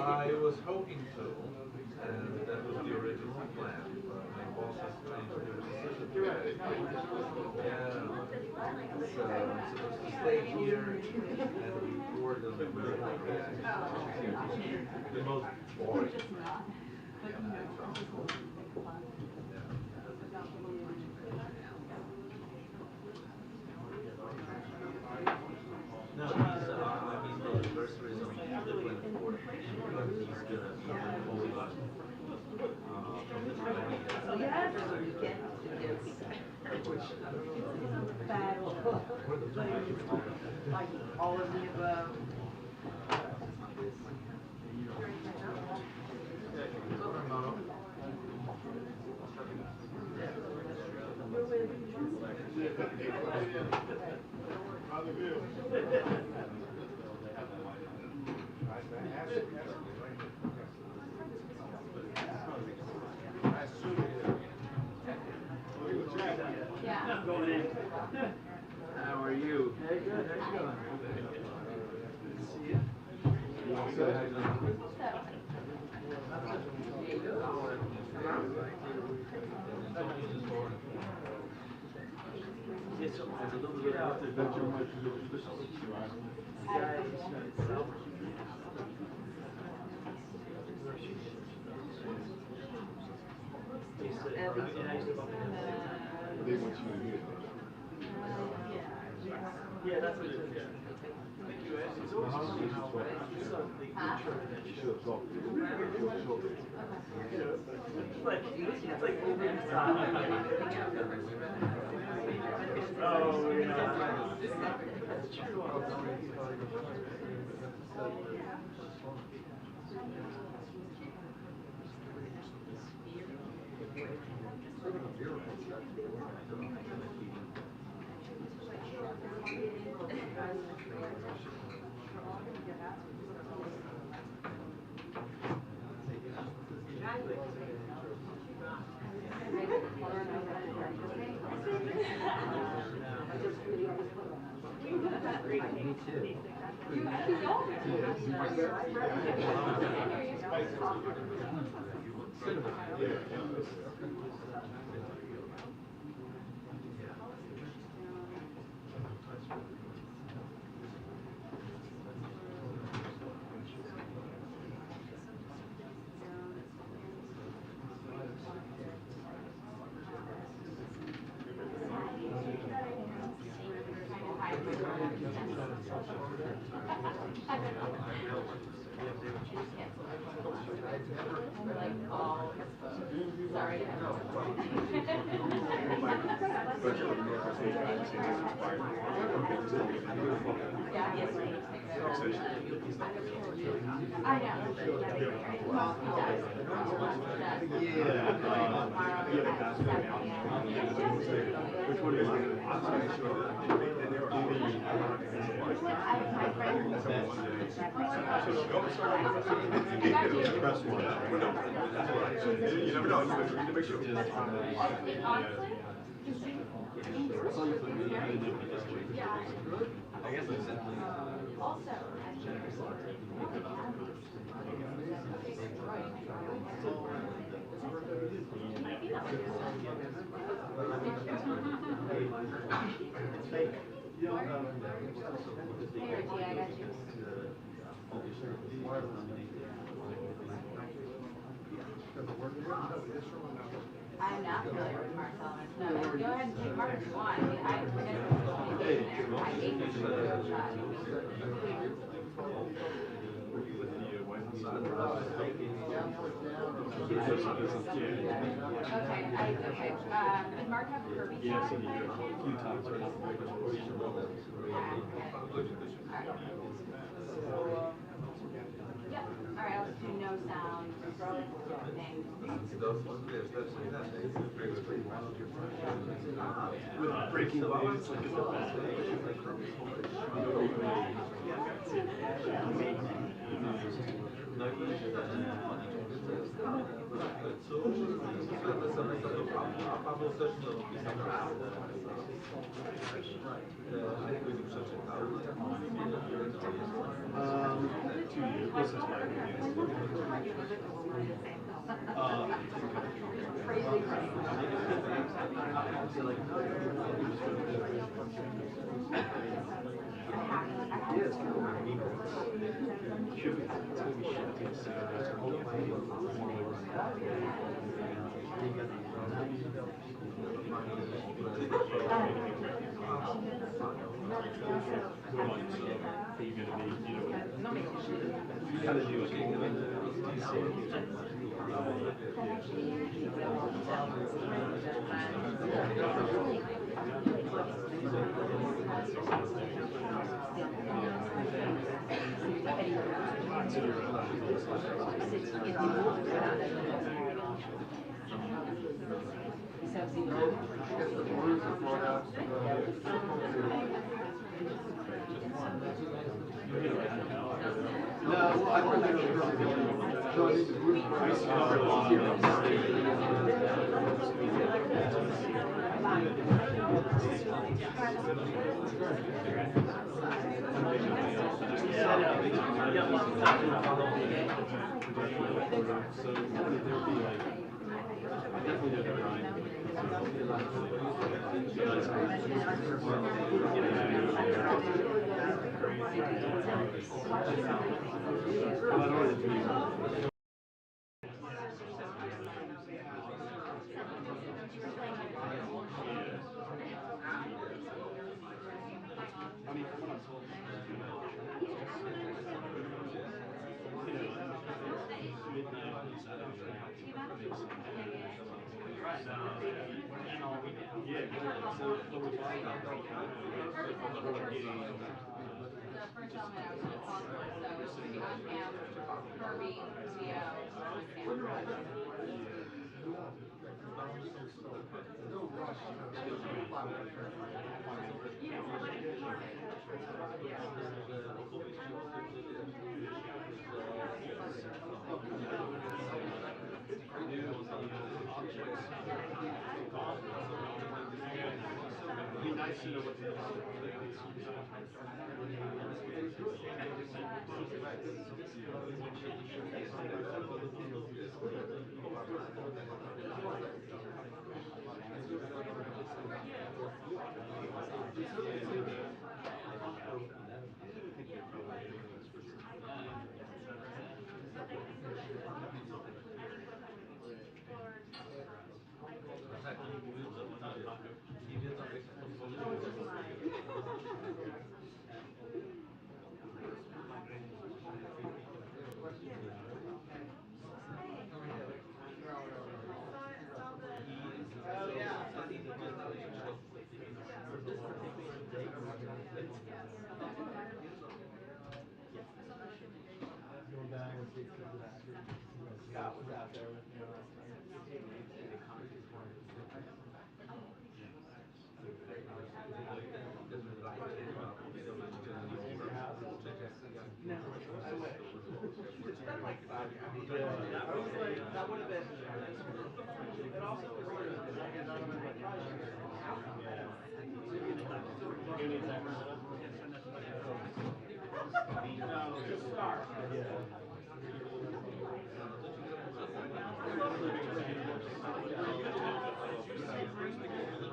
I was hoping to, and that was the original plan. My boss has changed their decision. Yeah. So I'm supposed to stay here and record on the middle of the most boring. No, he's the anniversary is on the 24th. He's gonna be fully from the like all of the above. Yeah. How are you? Hey, good. How you doing? Good to see you. Yeah, that's what it is. It's like over the top. Oh, yeah. That's true. Me too. Sorry. I know. Which one is it? You never know. You need to make sure. I guess it's also. I'm not familiar with Mark Thomas. No, go ahead and take Mark if you want. I mean, I hate to do a shot. Okay. Did Mark have Kirby? Yes, and a few times. Yep. All right, I'll just do no sound. With breaking waves, like it's the best. First element I was going to call for, so it's going to be on cam, Kirby, Theo, on cam. Be nice to know what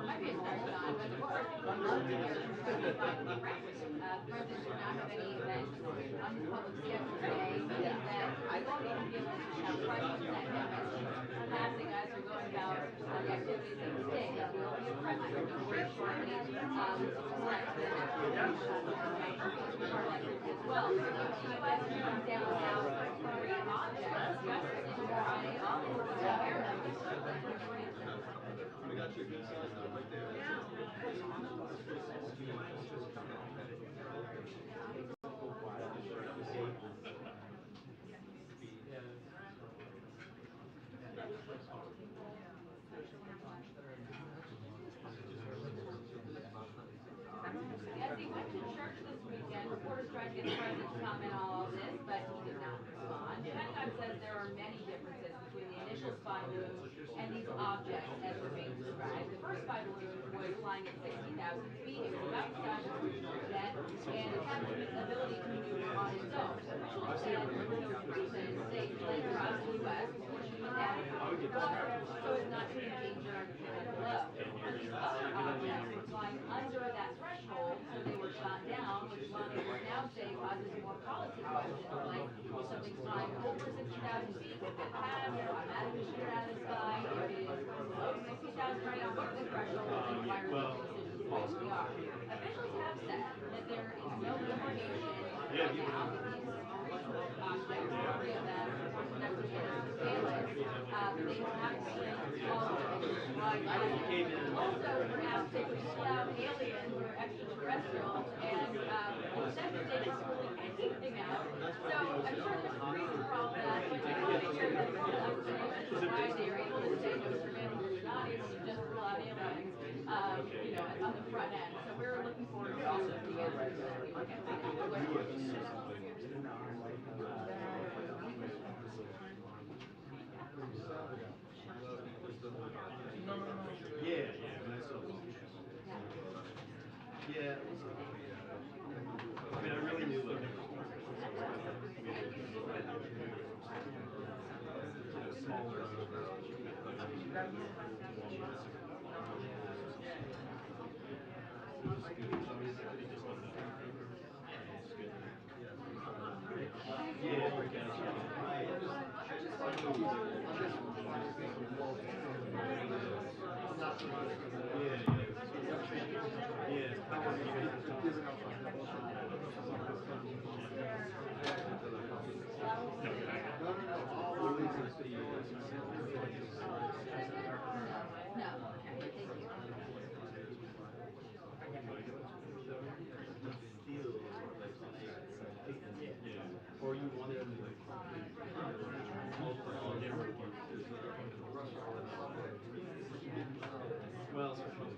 Might be a start time, but of course, I'd love to hear from you. The president did not have any event on his public schedule today, meaning that I won't even be able to have questions at him as he's passing as we're going about the activities of the day. There will be a press briefing very shortly. As well. So the U.S. comes down now for 3 objects discussed in Hawaii, all in the air. As he went to church this weekend, reporters tried to get the president to comment on all of this, but he did not respond. The Pentagon says there are many differences between the initial spy balloon and these objects as they're being described. The first spy balloon was flying at 60,000 feet. It was about the size of a regional jet, and it had the ability to maneuver on its own. Officials said those reasons they fled across the U.S. which means that question, like, if something's flying over 60,000 feet, it can pass, it automatically shoot it out of the sky. If it is below 60,000 feet, what's the threshold of environmental decisions, which we are. Officials have said that there is no implication right now that these objects, three of them, designated as surveillance, they have not experienced all of it. Also, when asked if we rule out aliens or extraterrestrials, and it said that they didn't rule anything out. So I'm sure there's a reason for all of that, but I want to make sure that people understand why they are able to say no surveillance, they're not able to just rule out aliens, you know, on the front end. So we're looking forward to all of the answers that we will get today. Yeah, and I saw those pictures. Yeah, it was, I mean, I really knew like smaller. Or you wanted to like well, especially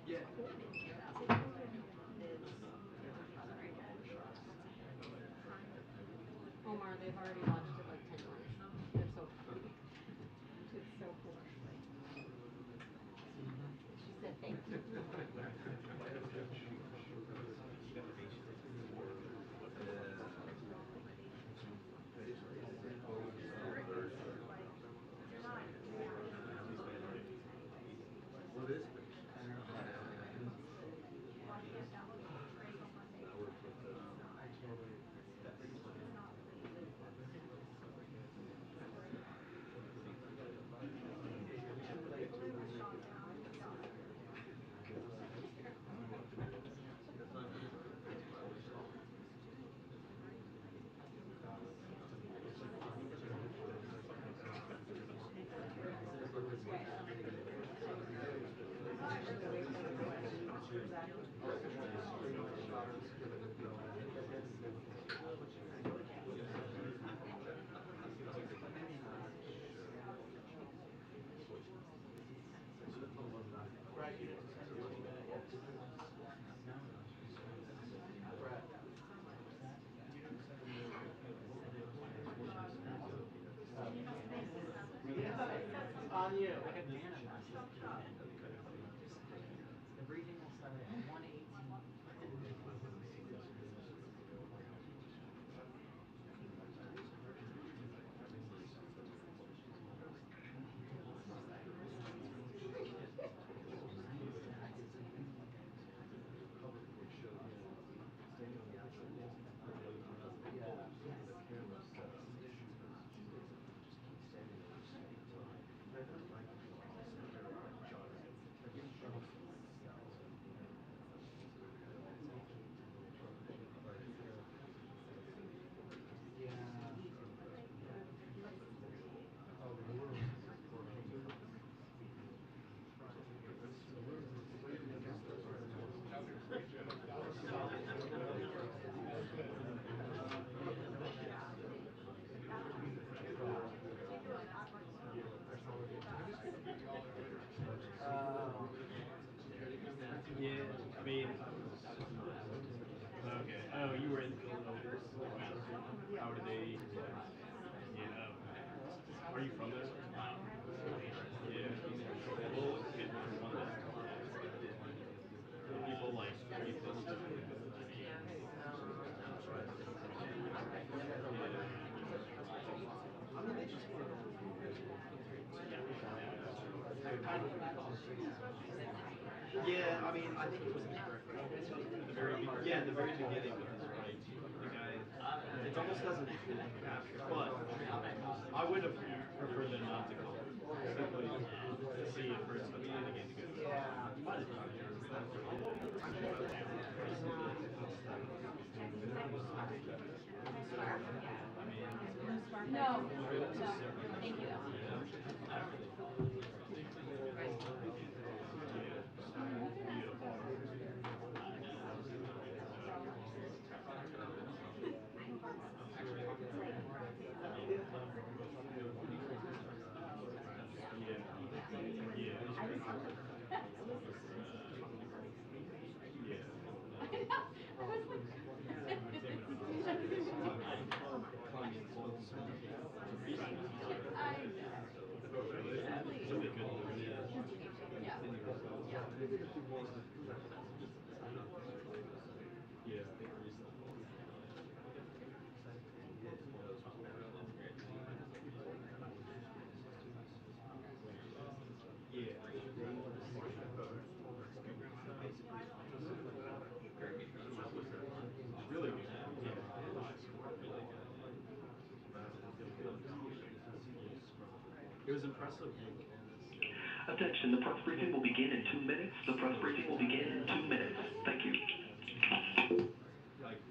yeah. Omar, they've already watched it like 10 times. They're so funny. It's so cool. She said thank you. What is it? on you. I have Dan in my system. The briefing will start at 1:18. Yeah, I mean, okay. Oh, you were in Philadelphia. How did they? Yeah. Are you from there? Yeah. Well, it's good for one day. People like people. Yeah, I mean, I think it was the very yeah, the very beginning with his right. The guy, it almost doesn't capture, but I would have preferred them not to go simply to see it first at the beginning to go. No, no, thank you. Really good. It was impressive. Attention, the press briefing will begin in 2 minutes. The press briefing will begin in 2 minutes. Thank you. Like, no.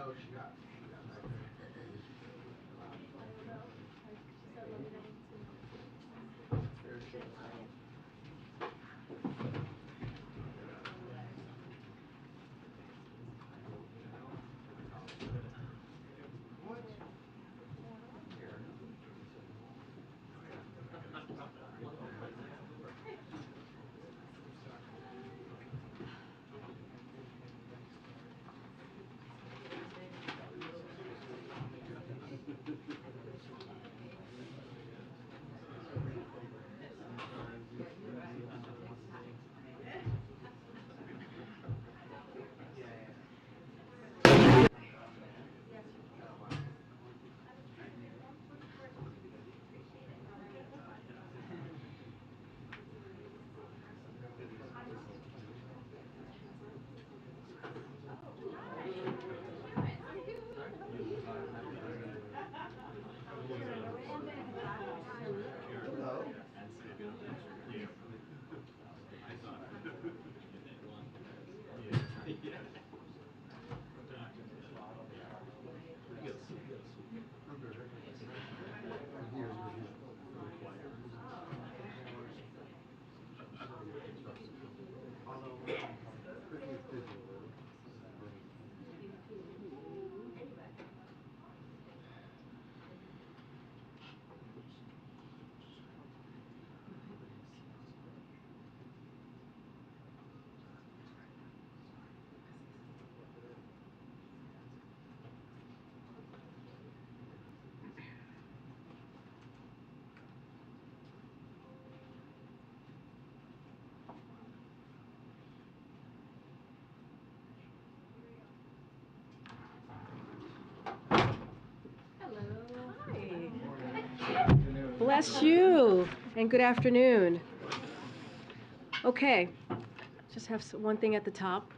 Oh, she got back there. What? Here. bless you, and good afternoon. Okay, just have one thing at the top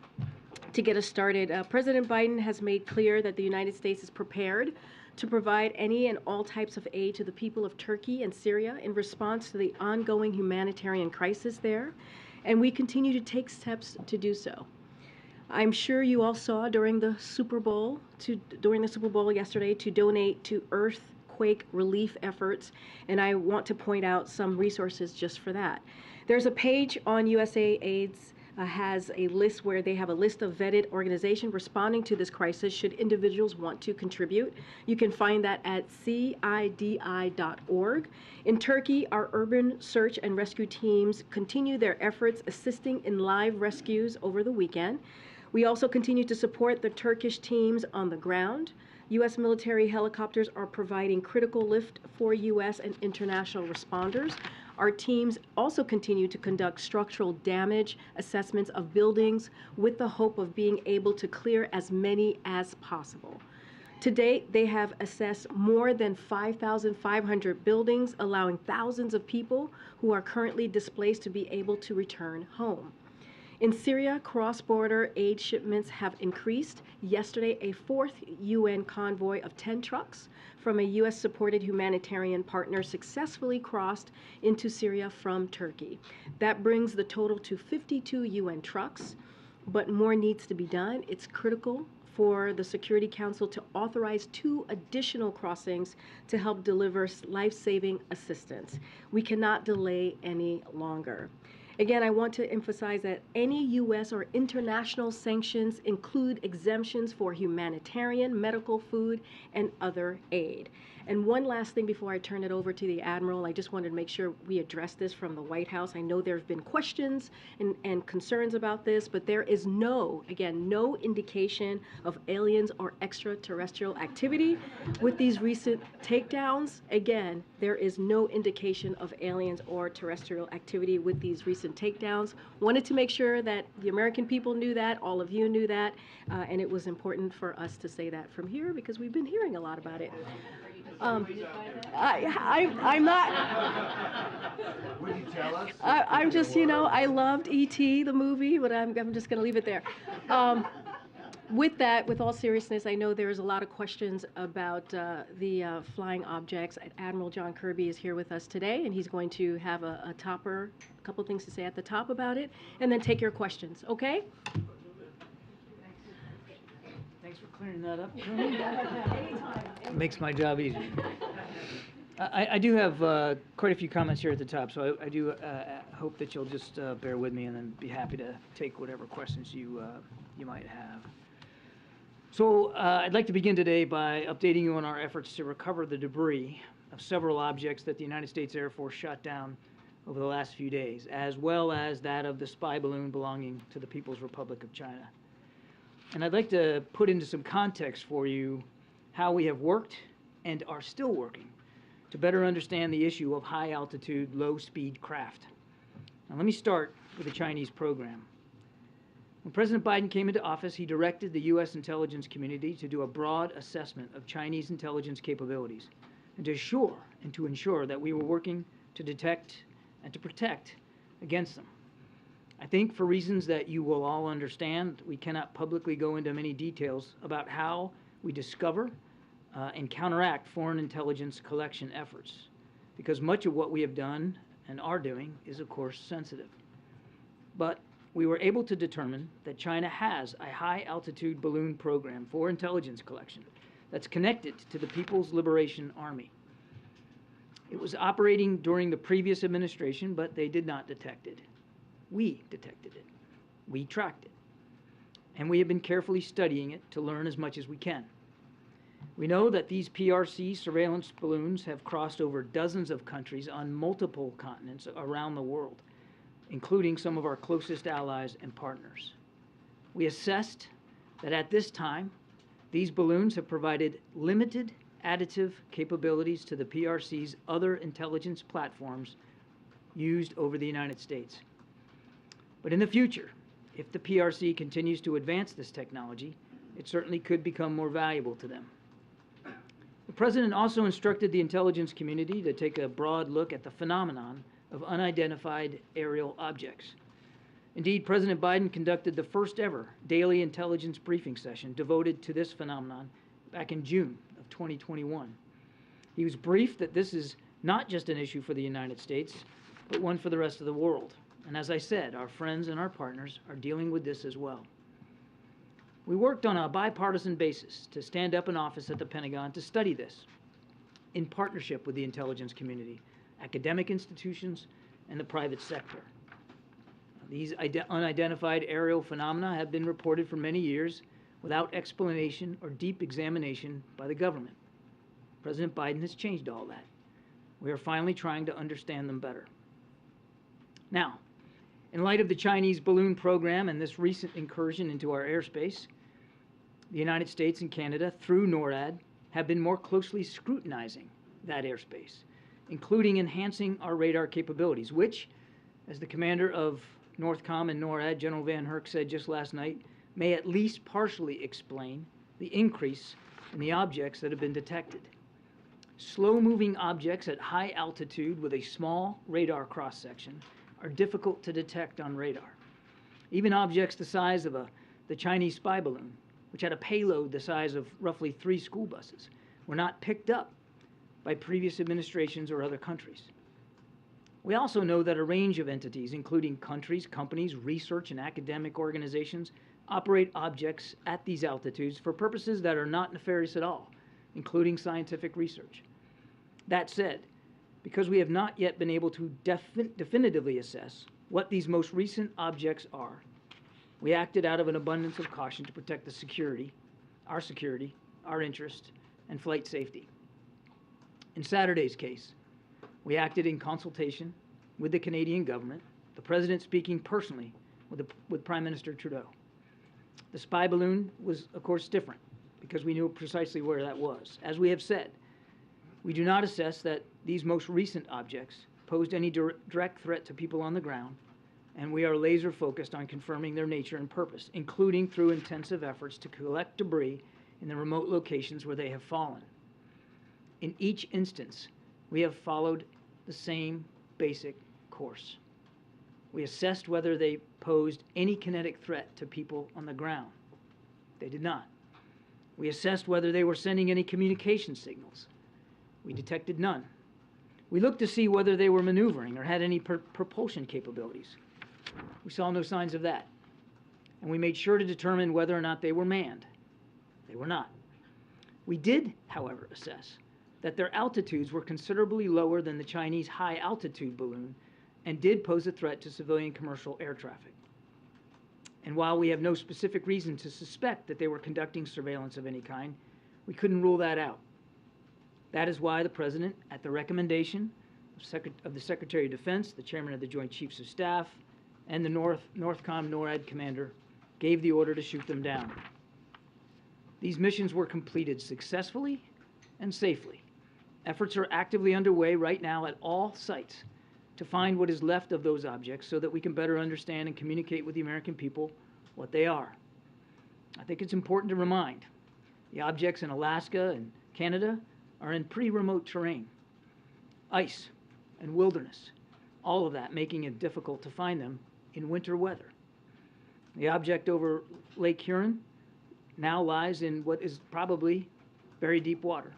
to get us started. President Biden has made clear that the United States is prepared to provide any and all types of aid to the people of Turkey and Syria in response to the ongoing humanitarian crisis there, and we continue to take steps to do so. I'm sure you all saw during the Super Bowl yesterday to donate to earthquake relief efforts, and I want to point out some resources just for that. There's a page on USAID's has a list where they have a list of vetted organizations responding to this crisis should individuals want to contribute. You can find that at CIDI.org. In Turkey, our urban search and rescue teams continue their efforts assisting in live rescues over the weekend. We also continue to support the Turkish teams on the ground. U.S. military helicopters are providing critical lift for U.S. and international responders. Our teams also continue to conduct structural damage assessments of buildings with the hope of being able to clear as many as possible. To date, they have assessed more than 5,500 buildings, allowing thousands of people who are currently displaced to be able to return home. In Syria, cross-border aid shipments have increased. Yesterday, a fourth UN convoy of 10 trucks from a U.S.-supported humanitarian partner successfully crossed into Syria from Turkey. That brings the total to 52 UN trucks, but more needs to be done. It's critical for the Security Council to authorize 2 additional crossings to help deliver life-saving assistance. We cannot delay any longer. Again, I want to emphasize that any U.S. or international sanctions include exemptions for humanitarian, medical, food, and other aid. And one last thing before I turn it over to the Admiral, I just wanted to make sure we address this from the White House. I know there have been questions and concerns about this, but there is no indication of aliens or extraterrestrial activity with these recent takedowns. Again, there is no indication of aliens or terrestrial activity with these recent takedowns. Wanted to make sure that the American people knew that, all of you knew that, and it was important for us to say that from here because we've been hearing a lot about it. I'm not. Would you tell us? I'm just, I loved E.T., the movie, but I'm just going to leave it there. With that, with all seriousness, I know there's a lot of questions about the flying objects. Admiral John Kirby is here with us today, and he's going to have a couple things to say at the top about it, and then take your questions, okay? Thanks for clearing that up. Makes my job easier. I do have quite a few comments here at the top, so I do hope that you'll just bear with me and then be happy to take whatever questions you might have. So I'd like to begin today by updating you on our efforts to recover the debris of several objects that the United States Air Force shot down over the last few days, as well as that of the spy balloon belonging to the People's Republic of China. And I'd like to put into some context for you how we have worked and are still working to better understand the issue of high-altitude, low-speed craft. Now, let me start with the Chinese program. When President Biden came into office, he directed the U.S. intelligence community to do a broad assessment of Chinese intelligence capabilities and to ensure that we were working to detect and to protect against them. I think for reasons that you will all understand, we cannot publicly go into many details about how we discover and counteract foreign intelligence collection efforts, because much of what we have done and are doing is, of course, sensitive. But we were able to determine that China has a high-altitude balloon program for intelligence collection that's connected to the People's Liberation Army. It was operating during the previous administration, but they did not detect it. We detected it. We tracked it. And we have been carefully studying it to learn as much as we can. We know that these PRC surveillance balloons have crossed over dozens of countries on multiple continents around the world, including some of our closest allies and partners. We assessed that at this time, these balloons have provided limited additive capabilities to the PRC's other intelligence platforms used over the United States. But in the future, if the PRC continues to advance this technology, it certainly could become more valuable to them. The President also instructed the intelligence community to take a broad look at the phenomenon of unidentified aerial objects. Indeed, President Biden conducted the first ever daily intelligence briefing session devoted to this phenomenon back in June of 2021. He was briefed that this is not just an issue for the United States, but one for the rest of the world. And as I said, our friends and our partners are dealing with this as well. We worked on a bipartisan basis to stand up an office at the Pentagon to study this, in partnership with the intelligence community, academic institutions, and the private sector. These unidentified aerial phenomena have been reported for many years without explanation or deep examination by the government. President Biden has changed all that. We are finally trying to understand them better. Now, in light of the Chinese balloon program and this recent incursion into our airspace, the United States and Canada, through NORAD, have been more closely scrutinizing that airspace, including enhancing our radar capabilities, which, as the commander of NORTHCOM and NORAD, General Van Herk, said just last night, may at least partially explain the increase in the objects that have been detected. Slow-moving objects at high altitude with a small radar cross-section are difficult to detect on radar. Even objects the size of the Chinese spy balloon, which had a payload the size of roughly 3 school buses, were not picked up by previous administrations or other countries. We also know that a range of entities, including countries, companies, research, and academic organizations, operate objects at these altitudes for purposes that are not nefarious at all, including scientific research. That said, because we have not yet been able to definitively assess what these most recent objects are, we acted out of an abundance of caution to protect the security, our interest, and flight safety. In Saturday's case, we acted in consultation with the Canadian government, the President speaking personally with Prime Minister Trudeau. The spy balloon was, of course, different because we knew precisely where that was. As we have said, we do not assess that these most recent objects posed any direct threat to people on the ground, and we are laser focused on confirming their nature and purpose, including through intensive efforts to collect debris in the remote locations where they have fallen. In each instance, we have followed the same basic course. We assessed whether they posed any kinetic threat to people on the ground. They did not. We assessed whether they were sending any communication signals. We detected none. We looked to see whether they were maneuvering or had any propulsion capabilities. We saw no signs of that. And we made sure to determine whether or not they were manned. They were not. We did, however, assess that their altitudes were considerably lower than the Chinese high-altitude balloon and did pose a threat to civilian commercial air traffic. And while we have no specific reason to suspect that they were conducting surveillance of any kind, we couldn't rule that out. That is why the President, at the recommendation of the Secretary of Defense, the Chairman of the Joint Chiefs of Staff, and the NORTHCOM NORAD commander, gave the order to shoot them down. These missions were completed successfully and safely. Efforts are actively underway right now at all sites to find what is left of those objects so that we can better understand and communicate with the American people what they are. I think it's important to remind the objects in Alaska and Canada are in pretty remote terrain, ice and wilderness, all of that making it difficult to find them in winter weather. The object over Lake Huron now lies in what is probably very deep water.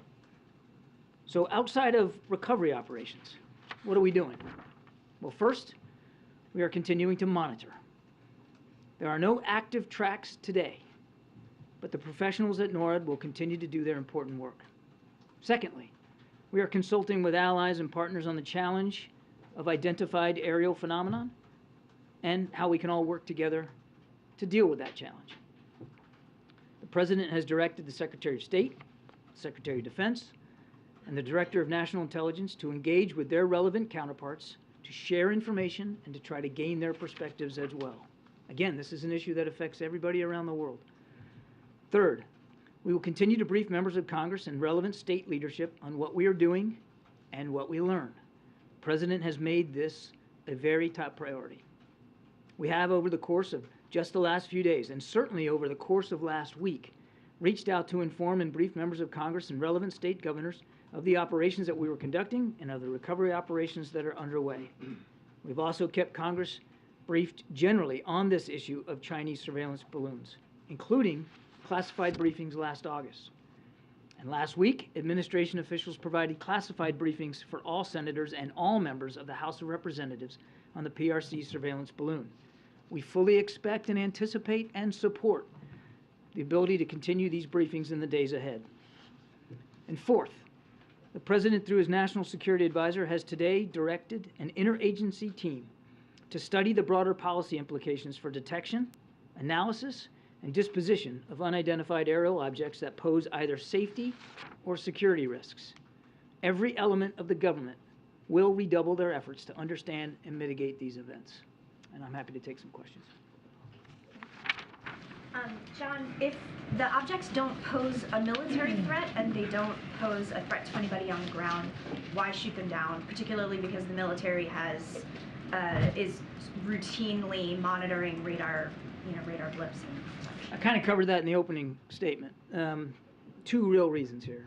So outside of recovery operations, what are we doing? Well, first, we are continuing to monitor. There are no active tracks today, but the professionals at NORAD will continue to do their important work. Secondly, we are consulting with allies and partners on the challenge of identified aerial phenomenon and how we can all work together to deal with that challenge. The President has directed the Secretary of State, Secretary of Defense, and the Director of National Intelligence to engage with their relevant counterparts to share information and to try to gain their perspectives as well. Again, this is an issue that affects everybody around the world. Third, we will continue to brief members of Congress and relevant state leadership on what we are doing and what we learn. The President has made this a very top priority. We have, over the course of just the last few days, and certainly over the course of last week, reached out to inform and brief members of Congress and relevant state governors of the operations that we were conducting and of the recovery operations that are underway. We've also kept Congress briefed generally on this issue of Chinese surveillance balloons, including classified briefings last August. And last week, administration officials provided classified briefings for all senators and all members of the House of Representatives on the PRC surveillance balloon. We fully expect and anticipate and support the ability to continue these briefings in the days ahead. And fourth, the President, through his National Security Advisor, has today directed an interagency team to study the broader policy implications for detection, analysis, and disposition of unidentified aerial objects that pose either safety or security risks. Every element of the government will redouble their efforts to understand and mitigate these events. And I'm happy to take some questions. John, if the objects don't pose a military threat and they don't pose a threat to anybody on the ground, why shoot them down? Particularly because the military is routinely monitoring radar blips. I kind of covered that in the opening statement. Two real reasons here.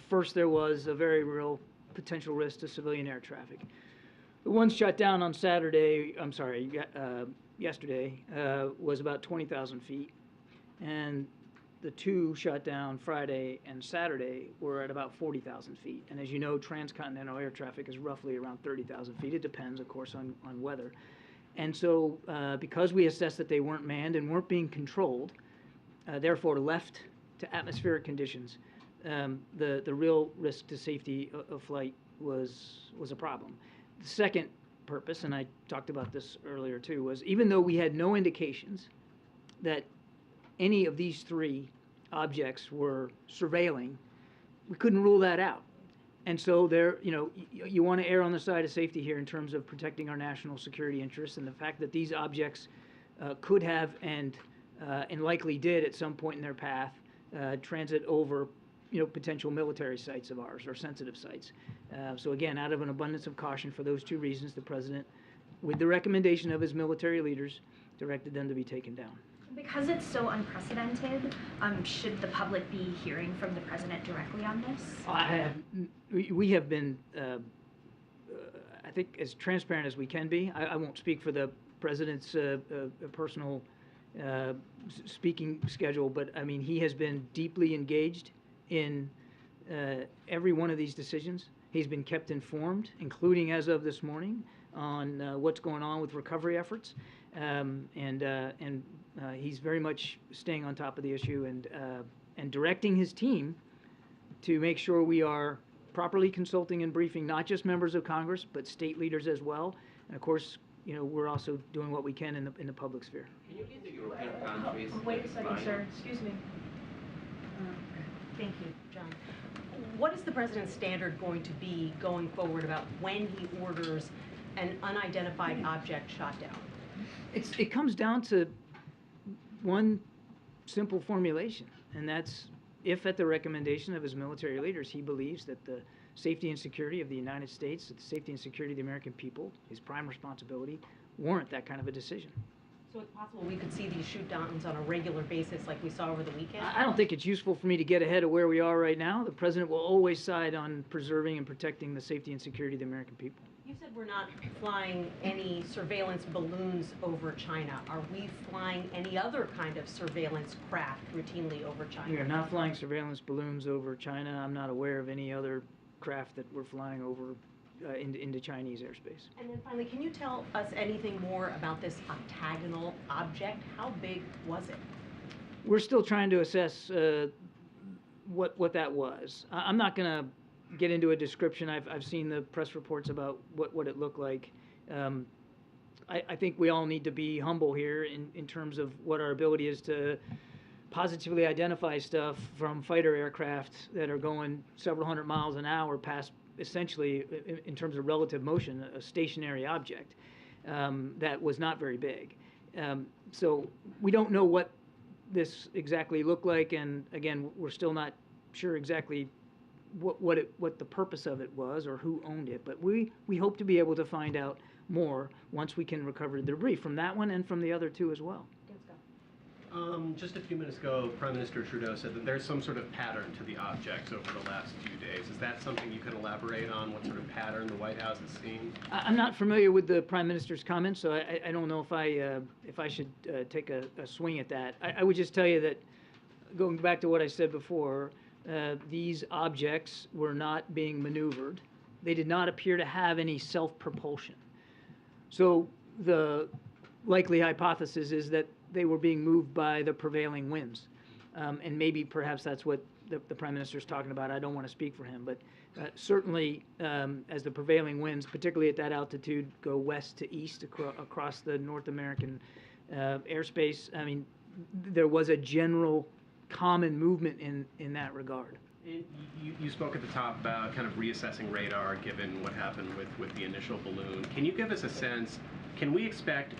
First, there was a very real potential risk to civilian air traffic. The one shot down on yesterday was about 20,000 feet, and the two shot down Friday and Saturday were at about 40,000 feet. And as you know, transcontinental air traffic is roughly around 30,000 feet. It depends, of course, on weather. And so because we assessed that they weren't manned and weren't being controlled, therefore left to atmospheric conditions, the real risk to safety of flight was a problem. The second purpose, and I talked about this earlier too, was even though we had no indications that any of these three objects were surveilling, we couldn't rule that out. And so there, you want to err on the side of safety here in terms of protecting our national security interests, and the fact that these objects could have and likely did at some point in their path transit over potential military sites of ours or sensitive sites. So again, out of an abundance of caution for those two reasons, the President, with the recommendation of his military leaders, directed them to be taken down. Because it's so unprecedented, should the public be hearing from the President directly on this? We have been, I think, as transparent as we can be. I won't speak for the President's personal speaking schedule, but I mean, he has been deeply engaged in every one of these decisions. He's been kept informed, including as of this morning, on what's going on with recovery efforts, and he's very much staying on top of the issue and directing his team to make sure we are properly consulting and briefing not just members of Congress, but state leaders as well. And of course, we're also doing what we can in the public sphere. Can you lead the European countries? Wait a second, sir. Excuse me. Thank you, John. What is the President's standard going to be going forward about when he orders an unidentified object shot down? It comes down to one simple formulation, and that's if at the recommendation of his military leaders he believes that the safety and security of the United States, that the safety and security of the American people, his prime responsibility, warrant that kind of a decision. So it's possible we could see these shoot-downs on a regular basis like we saw over the weekend? I don't think it's useful for me to get ahead of where we are right now. The President will always side on preserving and protecting the safety and security of the American people. You said we're not flying any surveillance balloons over China. Are we flying any other kind of surveillance craft routinely over China? We are not flying surveillance balloons over China. I'm not aware of any other craft that we're flying over into Chinese airspace. And then finally, can you tell us anything more about this octagonal object? How big was it? We're still trying to assess what that was. I'm not going to get into a description. I've seen the press reports about what it looked like. I think we all need to be humble here in terms of what our ability is to positively identify stuff from fighter aircraft that are going several hundred miles an hour past, essentially, in terms of relative motion, a stationary object that was not very big. So we don't know what this exactly looked like, and again, we're still not sure exactly what the purpose of it was or who owned it. But we hope to be able to find out more once we can recover the debris from that one and from the other two as well. Just a few minutes ago, Prime Minister Trudeau said that there's some sort of pattern to the objects over the last few days. Is that something you can elaborate on, what sort of pattern the White House has seen? I'm not familiar with the Prime Minister's comments, so I don't know if I should take a swing at that. I would just tell you that, going back to what I said before, these objects were not being maneuvered. They did not appear to have any self-propulsion. So the likely hypothesis is that they were being moved by the prevailing winds. And maybe perhaps that's what the Prime Minister's talking about. I don't want to speak for him, but certainly as the prevailing winds, particularly at that altitude, go west to east across the North American airspace, I mean, there was a general common movement in that regard. You spoke at the top about kind of reassessing radar given what happened with the initial balloon. Can you give us a sense, can we expect,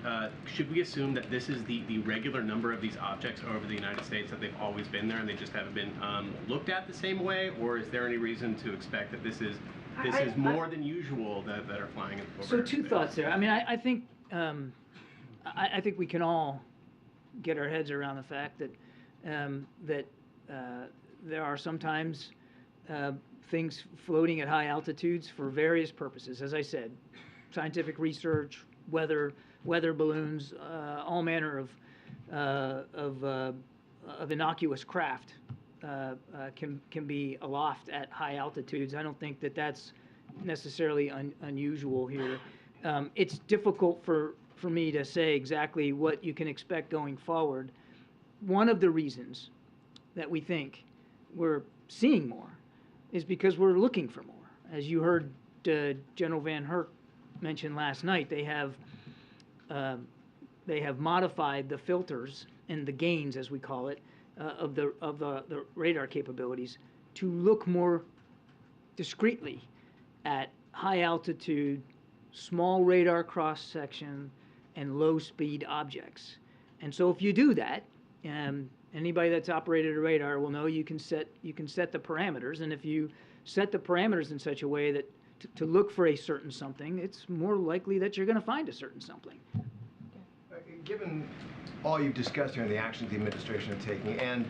should we assume that this is the regular number of these objects over the United States, that they've always been there and they just haven't been looked at the same way? Or is there any reason to expect that this is more than usual that are flying over? So two thoughts there. I mean, I think we can all get our heads around the fact that there are sometimes things floating at high altitudes for various purposes. As I said, scientific research, weather balloons, all manner of innocuous craft can be aloft at high altitudes. I don't think that that's necessarily unusual here. It's difficult for me to say exactly what you can expect going forward. One of the reasons that we think we're seeing more is because we're looking for more. As you heard General Van Herk mention last night, they have modified the filters and the gains, as we call it, of the radar capabilities to look more discreetly at high altitude, small radar cross section, and low speed objects. And so if you do that, anybody that's operated a radar will know you can set the parameters, and if you set the parameters in such a way that to look for a certain something, it's more likely that you're going to find a certain something. Given all you've discussed here and the actions the administration is taking and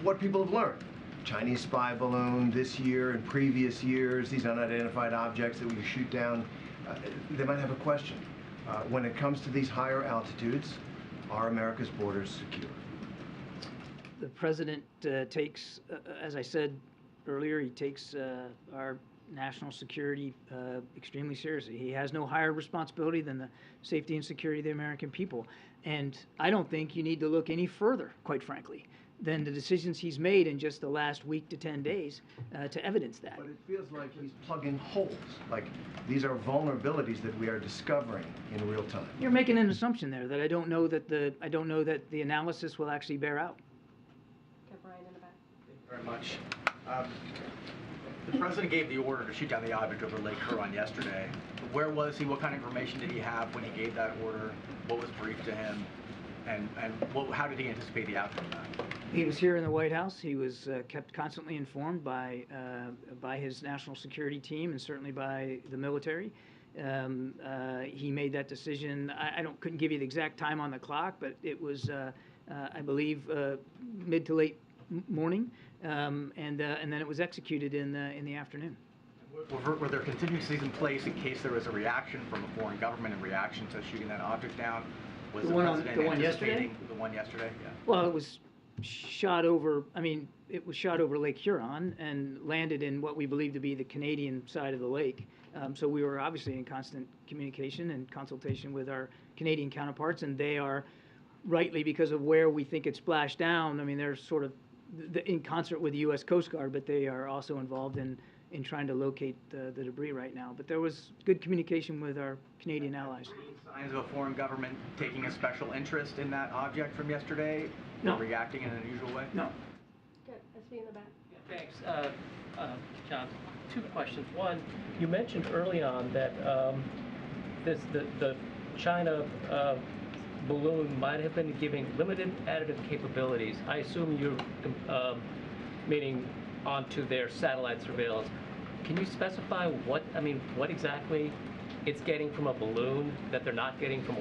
what people have learned, Chinese spy balloon this year and previous years, these unidentified objects that we shoot down, they might have a question. When it comes to these higher altitudes, are America's borders secure? The president takes, as I said earlier, he takes our national security extremely seriously. He has no higher responsibility than the safety and security of the American people. And I don't think you need to look any further, quite frankly, than the decisions he's made in just the last week to 10 days to evidence that. But it feels like he's plugging holes, like these are vulnerabilities that we are discovering in real time. You're making an assumption there that I don't know that the analysis will actually bear out. Brian in the back. Thank you very much. The president gave the order to shoot down the object over Lake Huron yesterday. Where was he? What kind of information did he have when he gave that order? What was briefed to him? And how did he anticipate the outcome of that? He was here in the White House. He was kept constantly informed by his national security team and certainly by the military. He made that decision. I couldn't give you the exact time on the clock, but it was, I believe, mid to late morning, and then it was executed in the afternoon. Were there contingencies in place in case there was a reaction from a foreign government in reaction to shooting that object down? Was the president anticipating the one yesterday? Yeah. Well, it was shot over. I mean, it was shot over Lake Huron and landed in what we believe to be the Canadian side of the lake. So we were obviously in constant communication and consultation with our Canadian counterparts, and they are rightly, because of where we think it splashed down. I mean, they're sort of in concert with the U.S. Coast Guard, but they are also involved in trying to locate the debris right now. But there was good communication with our Canadian allies. Signs of a foreign government taking a special interest in that object from yesterday? No. Or reacting in an unusual way? No. Good. SB in the back. Thanks. John, two questions. One, you mentioned early on that the China balloon might have been giving limited additive capabilities. I assume you're meaning onto their satellite surveillance. Can you specify what exactly it's getting from a balloon that they're not getting from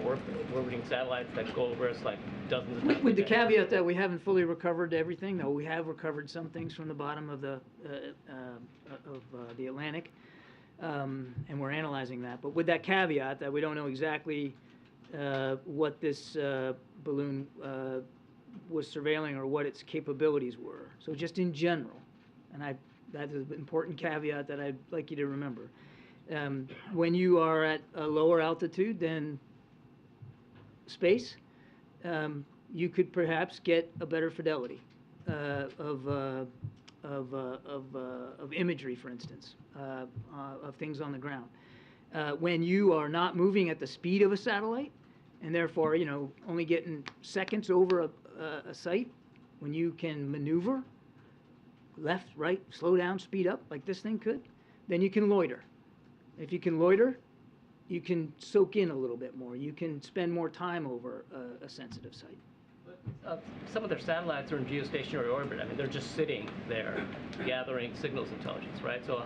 orbiting satellites that go over us like dozens of times With the a day? caveat that we haven't fully recovered everything, though we have recovered some things from the bottom of the Atlantic, and we're analyzing that. But with that caveat that we don't know exactly what this balloon was surveilling or what its capabilities were. So just in general, and that is an important caveat that I'd like you to remember. When you are at a lower altitude than space, you could perhaps get a better fidelity of imagery, for instance, of things on the ground. When you are not moving at the speed of a satellite, and therefore, only getting seconds over a site, when you can maneuver left, right, slow down, speed up, like this thing could, then you can loiter. If you can loiter, you can soak in a little bit more. You can spend more time over a sensitive site. Some of their satellites are in geostationary orbit. I mean, they're just sitting there gathering signals intelligence, right? So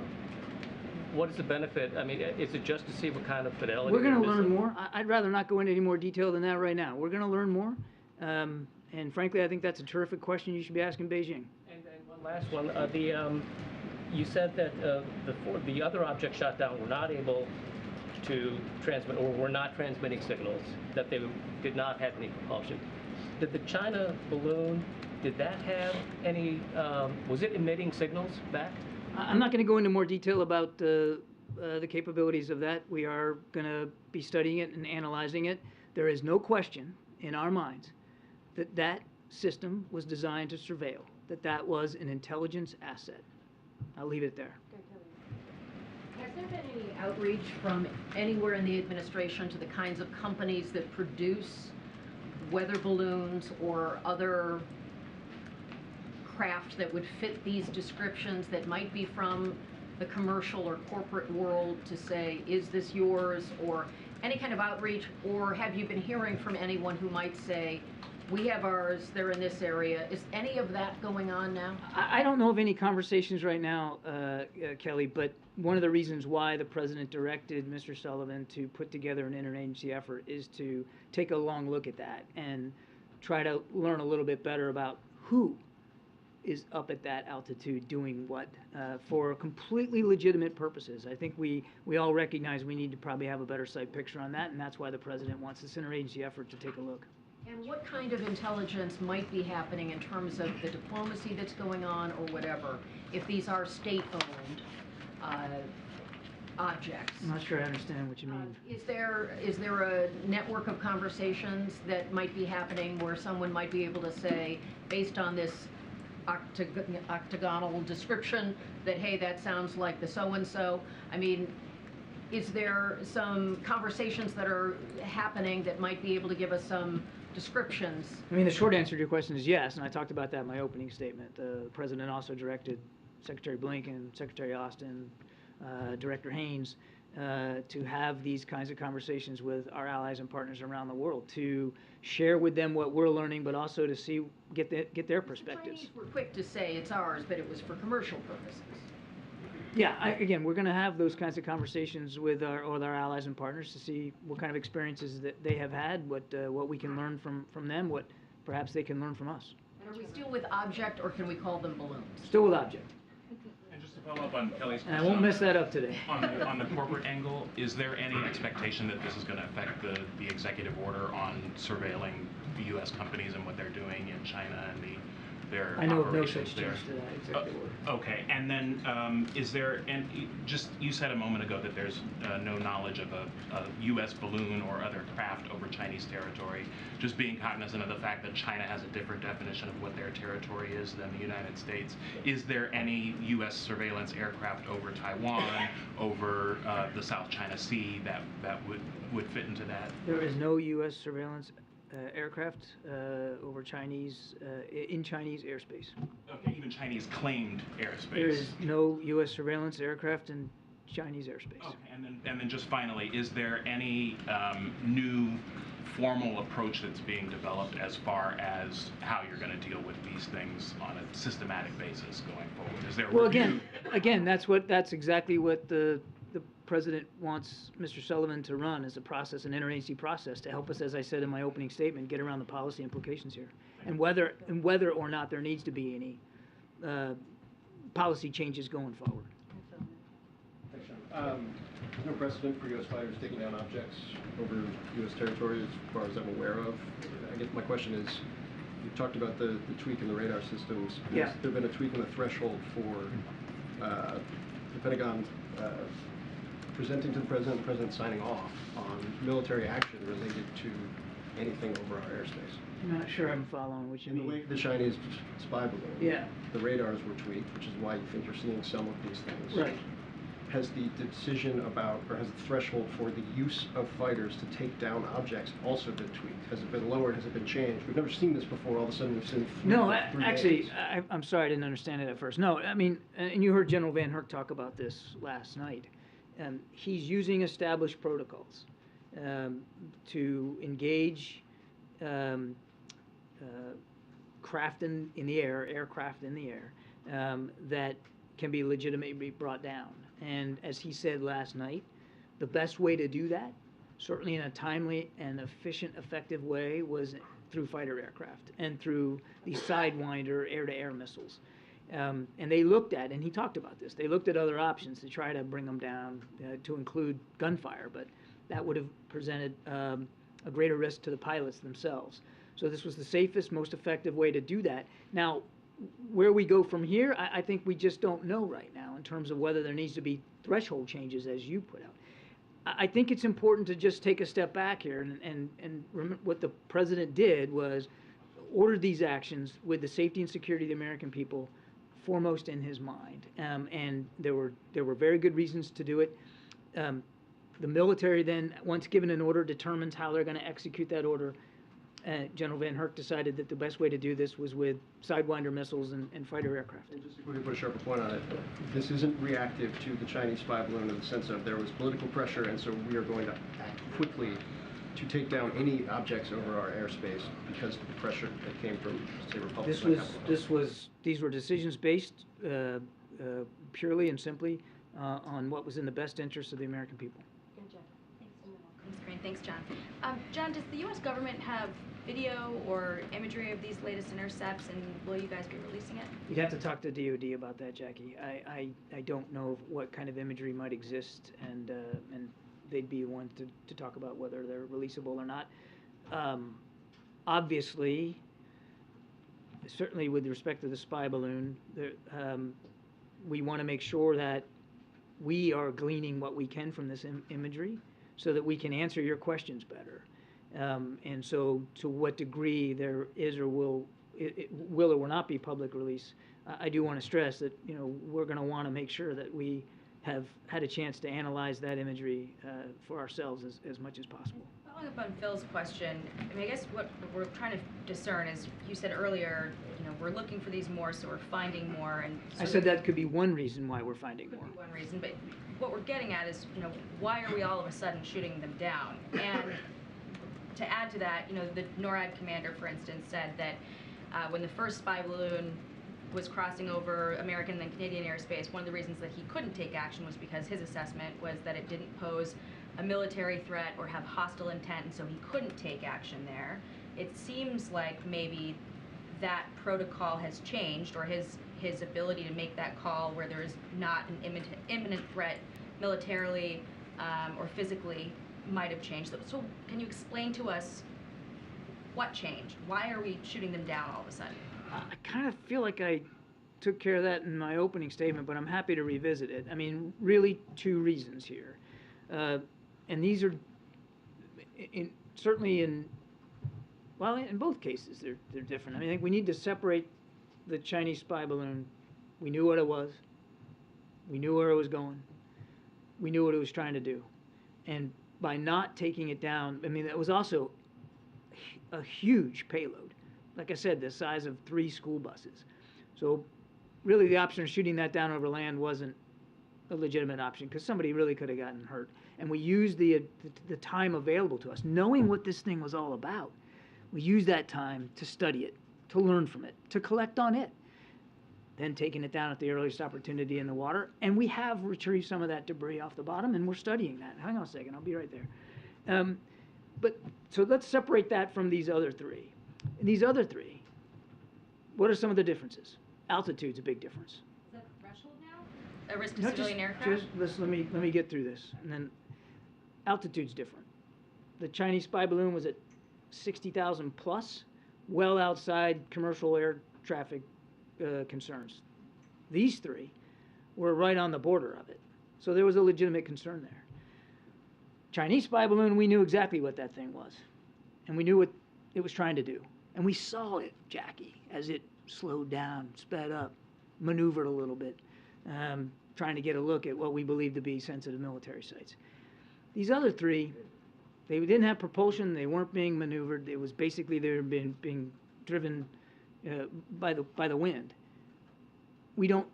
what is the benefit? I mean, is it just to see what kind of fidelity? We're going to they're learn missing? more. I'd rather not go into any more detail than that right now. We're going to learn more. And frankly, I think that's a terrific question you should be asking Beijing. And one last one. You said that the other objects shot down were not able to transmit, or were not transmitting signals, that they did not have any propulsion. Did the China balloon, did that have any, was it emitting signals back? I'm not going to go into more detail about the capabilities of that. We are going to be studying it and analyzing it. There is no question in our minds that that system was designed to surveil, that was an intelligence asset. I'll leave it there. Has there been any outreach from anywhere in the administration to the kinds of companies that produce weather balloons or other craft that would fit these descriptions that might be from the commercial or corporate world to say, is this yours, or any kind of outreach? Or have you been hearing from anyone who might say, we have ours, they're in this area? Is any of that going on now? I don't know of any conversations right now, Kelly, but one of the reasons why the President directed Mr. Sullivan to put together an interagency effort is to take a long look at that and try to learn a little bit better about who is up at that altitude doing what for completely legitimate purposes. I think we all recognize we need to probably have a better sight picture on that, and that's why the President wants this interagency effort to take a look. And what kind of intelligence might be happening in terms of the diplomacy that's going on or whatever, if these are state-owned objects? I'm not sure I understand what you mean. Is there a network of conversations that might be happening where someone might be able to say, based on this octagonal description, that, hey, that sounds like the so-and-so? I mean, is there some conversations that are happening that might be able to give us some descriptions? I mean, the short answer to your question is yes, and I talked about that in my opening statement. The President also directed Secretary Blinken, Secretary Austin, Director Haynes to have these kinds of conversations with our allies and partners around the world, to share with them what we're learning, but also to get their perspectives. The Chinese were quick to say it's ours, but it was for commercial purposes. Yeah, again, we're going to have those kinds of conversations with our allies and partners to see what kind of experiences that they have had, what we can learn from them, what perhaps they can learn from us. And are we still with object, or can we call them balloons? Still with object. And just to follow up on Kelly's question, And I won't mess that up today. on the corporate angle, is there any expectation that this is going to affect the executive order on surveilling the U.S. companies and what they're doing in China and their I know of no operations such there? change to that executive order. Okay, and then is there, and just, you said a moment ago that there's no knowledge of a U.S. balloon or other craft over Chinese territory, just being cognizant of the fact that China has a different definition of what their territory is than the United States. Is there any U.S. surveillance aircraft over Taiwan, over the South China Sea that would fit into that? There is no U.S. surveillance aircraft over Chinese in Chinese airspace. Okay, even Chinese claimed airspace. There is no U.S. surveillance aircraft in Chinese airspace. Okay, and then just finally, is there any new formal approach that's being developed as far as how you're going to deal with these things on a systematic basis going forward? Is there a Well, review? again, that's exactly what the President wants Mr. Sullivan to run as a process, an interagency process, to help us, as I said in my opening statement, get around the policy implications here, and whether or not there needs to be any policy changes going forward. There's no precedent for U.S. fighters taking down objects over U.S. territory as far as I'm aware of. I guess my question is, you talked about the tweak in the radar systems. Yeah. Has there been a tweak in the threshold for the Pentagon presenting to the President signing off on military action related to anything over our airspace? I'm not sure I'm following what you mean. In the wake of the Chinese spy balloon, Yeah. the radars were tweaked, which is why you think you're seeing some of these things. Right. Has the decision about, or has the threshold for the use of fighters to take down objects also been tweaked? Has it been lowered? Has it been changed? We've never seen this before. All of a sudden, we've seen No, three actually, days. I'm sorry I didn't understand it at first. No, I mean, and you heard General Van Herk talk about this last night. He's using established protocols to engage craft in the air, aircraft in the air, that can be legitimately brought down. And as he said last night, the best way to do that, certainly in a timely and efficient, effective way, was through fighter aircraft and through the Sidewinder air-to-air missiles. And they looked at, and he talked about this, they looked at other options to try to bring them down, to include gunfire, but that would have presented a greater risk to the pilots themselves. So this was the safest, most effective way to do that. Now, where we go from here, I think we just don't know right now in terms of whether there needs to be threshold changes, as you put out. I think it's important to just take a step back here, and remember what the President did was ordered these actions with the safety and security of the American people foremost in his mind. And there were very good reasons to do it. The military then, once given an order, determines how they're going to execute that order. General Van Herk decided that the best way to do this was with Sidewinder missiles and fighter aircraft. And just if we can put a sharper point on it, this isn't reactive to the Chinese spy balloon in the sense of there was political pressure, and so we are going to act quickly to take down any objects over our airspace because of the pressure that came from, say, Republicans. These were decisions based purely and simply on what was in the best interest of the American people. Thanks, Karine. Thanks, John. John, does the U.S. government have video or imagery of these latest intercepts, and will you guys be releasing it? You'd have to talk to DOD about that, Jackie. I don't know what kind of imagery might exist, and they'd be the ones to talk about whether they're releasable or not. Obviously, certainly with respect to the spy balloon, we want to make sure that we are gleaning what we can from this imagery so that we can answer your questions better. And so to what degree there is or will or will not be public release, I do want to stress that, you know, we're going to want to make sure that we have had a chance to analyze that imagery for ourselves as much as possible. Following up on Phil's question, I mean, I guess what we're trying to discern is, you said earlier, you know, we're looking for these more, so we're finding more. And I said that could be one reason why we're finding more. Could be one reason, but what we're getting at is, you know, why are we all of a sudden shooting them down? And to add to that, you know, the NORAD commander, for instance, said that when the first spy balloon was crossing over American and then Canadian airspace, one of the reasons that he couldn't take action was because his assessment was that it didn't pose a military threat or have hostile intent, and so he couldn't take action there. It seems like maybe that protocol has changed, or his ability to make that call where there is not an imminent threat militarily or physically might have changed. So can you explain to us what changed? Why are we shooting them down all of a sudden? I kind of feel like I took care of that in my opening statement, but I'm happy to revisit it. I mean, really two reasons here. And these are certainly in both cases, they're different. I mean, I think we need to separate the Chinese spy balloon. We knew what it was. We knew where it was going. We knew what it was trying to do. And by not taking it down, I mean, that was also a huge payload. Like I said, the size of 3 school buses. So really the option of shooting that down over land wasn't a legitimate option, because somebody really could have gotten hurt. And we used the time available to us, knowing what this thing was all about. We used that time to study it, to learn from it, to collect on it. then taking it down at the earliest opportunity in the water. And we have retrieved some of that debris off the bottom, and we're studying that. Hang on a second, I'll be right there. So let's separate that from these other three. And these other three, what are some of the differences? Altitude's a big difference. Is that the threshold now? A risk to No, civilian aircraft? let me get through this, and then altitude's different. The Chinese spy balloon was at 60,000 plus, well outside commercial air traffic concerns. These three were right on the border of it, so there was a legitimate concern there. Chinese spy balloon, we knew exactly what that thing was, and we knew what it was trying to do, and we saw it, Jackie, as it slowed down, sped up, maneuvered a little bit, trying to get a look at what we believe to be sensitive military sites. These other three, they didn't have propulsion, they weren't being maneuvered, it was basically they were being driven by the wind. We don't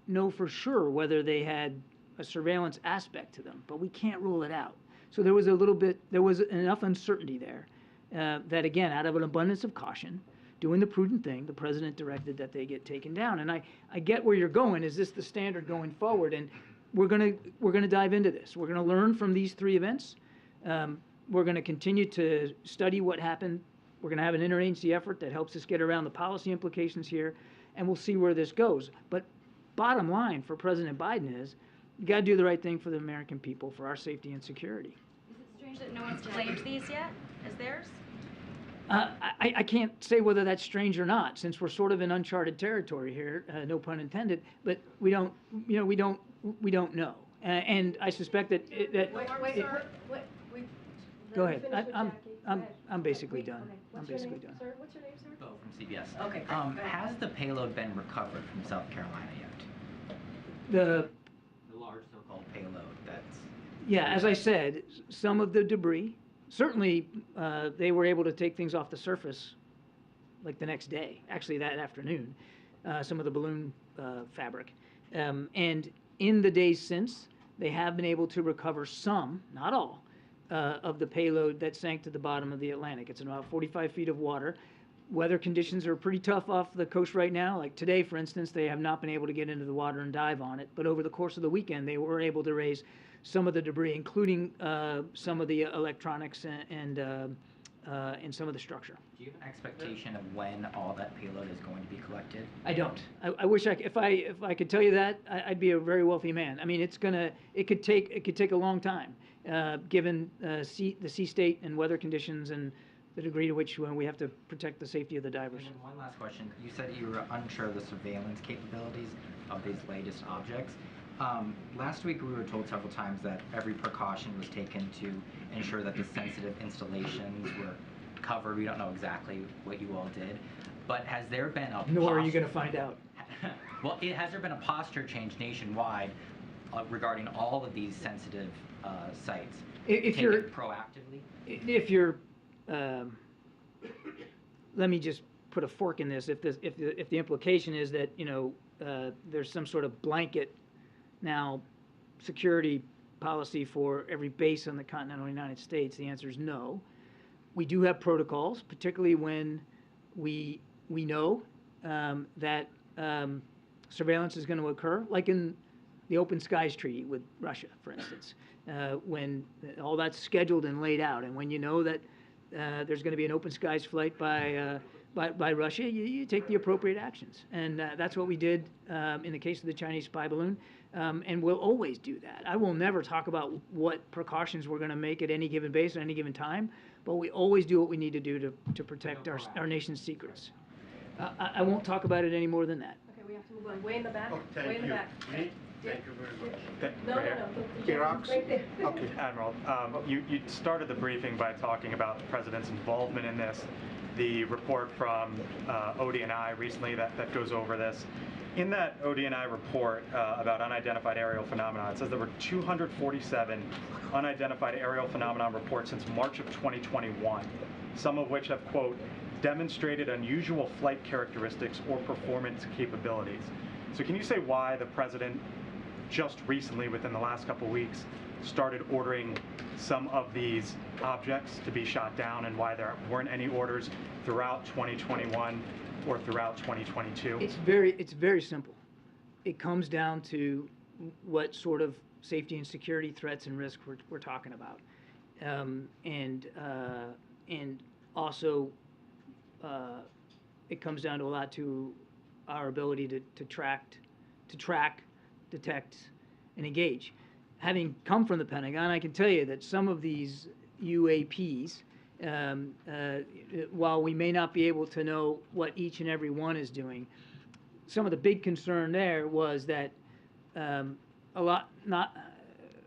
know for sure whether they had a surveillance aspect to them, but we can't rule it out. So there was enough uncertainty there that, again, out of an abundance of caution, doing the prudent thing, the president directed that they get taken down. And I get where you're going. Is this the standard going forward? And we're gonna dive into this. We're gonna learn from these three events. We're gonna continue to study what happened. We're gonna have an interagency effort that helps us get around the policy implications here, and we'll see where this goes. But bottom line for President Biden is, you got to do the right thing for the American people, for our safety and security. Is it strange that no one's claimed these yet as theirs? I can't say whether that's strange or not, since we're sort of in uncharted territory here, no pun intended. But we don't know, and I suspect that go ahead. I'm basically done. I'm basically done. Sir, what's your name, sir? Bo from CBS. Okay. Has the payload been recovered from South Carolina yet? The large so-called payload that's... Yeah, as I said, some of the debris, certainly they were able to take things off the surface like the next day, actually that afternoon, some of the balloon fabric. And in the days since, they have been able to recover some, not all, of the payload that sank to the bottom of the Atlantic. It's in about 45 feet of water. Weather conditions are pretty tough off the coast right now. Like today, for instance, they have not been able to get into the water and dive on it. But over the course of the weekend, they were able to raise some of the debris, including some of the electronics and some of the structure. Do you have an expectation of when all that payload is going to be collected? I don't. I wish if I could tell you that, I'd be a very wealthy man. I mean, it could take a long time, given the sea state and weather conditions and the degree to which we have to protect the safety of the divers. And one last question. You said you were unsure of the surveillance capabilities of these latest objects. Last week we were told several times that every precaution was taken to ensure that the sensitive installations were covered. We don't know exactly what you all did, but has there been a Nor are you going to find out. Well, has there been a posture change nationwide regarding all of these sensitive sites? If you're proactively, let me just put a fork in this. If the implication is that there's some sort of blanket now security policy for every base on the continental United States, the answer is no. We do have protocols, particularly when we know that surveillance is going to occur, like in the Open Skies Treaty with Russia, for instance, when all that's scheduled and laid out, and when you know that there's going to be an open skies flight by Russia, you take the appropriate actions. And that's what we did in the case of the Chinese spy balloon, and we'll always do that. I will never talk about what precautions we're going to make at any given base at any given time, but we always do what we need to do to protect our nation's secrets. I won't talk about it any more than that. Okay, we have to move on. Way in the back. Thank Way in the you. back. Thank you very much. No. Iraq's? Right there. Okay. Admiral, you started the briefing by talking about the president's involvement in this, the report from ODNI recently that goes over this. In that ODNI report about unidentified aerial phenomena, it says there were 247 unidentified aerial phenomenon reports since March of 2021, some of which have, quote, demonstrated unusual flight characteristics or performance capabilities. So can you say why the president just recently, within the last couple of weeks, started ordering some of these objects to be shot down, and why there weren't any orders throughout 2021 or throughout 2022? It's very simple. It comes down to what sort of safety and security threats and risks we're talking about, and also it comes down to a lot to our ability to track, detect, and engage. Having come from the Pentagon, I can tell you that some of these UAPs, while we may not be able to know what each and every one is doing, some of the big concern there was that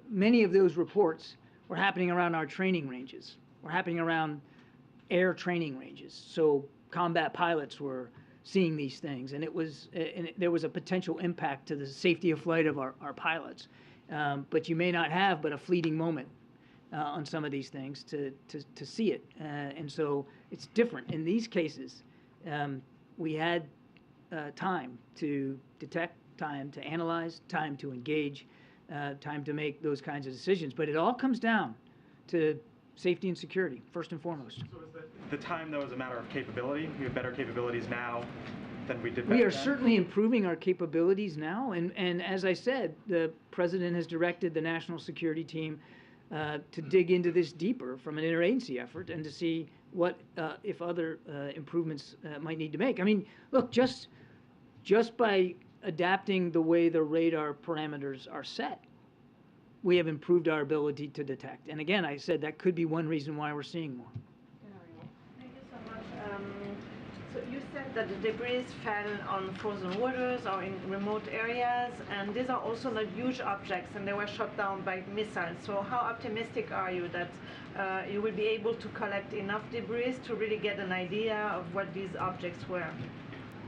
many of those reports were happening around our training ranges, were happening around air training ranges. So combat pilots were seeing these things, and there was a potential impact to the safety of flight of our pilots. But you may not have but a fleeting moment on some of these things to see it. And so it's different. In these cases, we had time to detect, time to analyze, time to engage, time to make those kinds of decisions. But it all comes down to safety and security, first and foremost. So is the time, though, is a matter of capability? We have better capabilities now than we did back We are then? certainly improving our capabilities now, and as I said, the President has directed the National Security Team to dig into this deeper from an interagency effort and to see what, if other improvements might need to make. I mean, look, just by adapting the way the radar parameters are set, we have improved our ability to detect. And again, I said that could be one reason why we're seeing more. Thank you so much. So you said that the debris fell on frozen waters or in remote areas, and these are also not huge objects, and they were shot down by missiles. So how optimistic are you that you will be able to collect enough debris to really get an idea of what these objects were?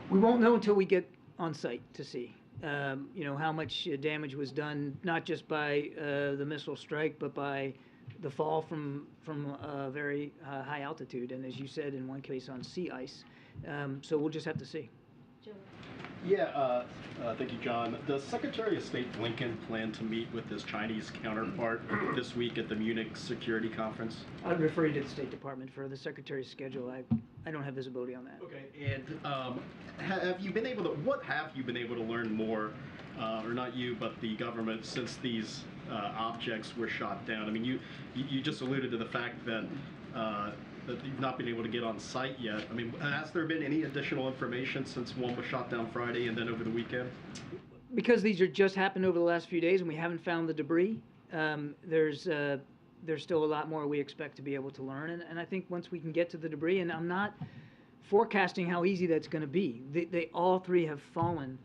We won't know until we get on site to see. How much damage was done, not just by the missile strike, but by the fall from a very high altitude, and as you said, in one case on sea ice. So we'll just have to see. Yeah, thank you, John. Does Secretary of State Blinken plan to meet with his Chinese counterpart this week at the Munich Security Conference? I'd refer you to the State Department for the Secretary's schedule. I don't have visibility on that. Okay, and have you been able to, what have you been able to learn more, or not you, but the government, since these objects were shot down? I mean, you just alluded to the fact that that you've not been able to get on site yet. I mean, has there been any additional information since one was shot down Friday and then over the weekend? Because these are just happened over the last few days and we haven't found the debris, there's still a lot more we expect to be able to learn. And I think once we can get to the debris, and I'm not forecasting how easy that's going to be. They all three have fallen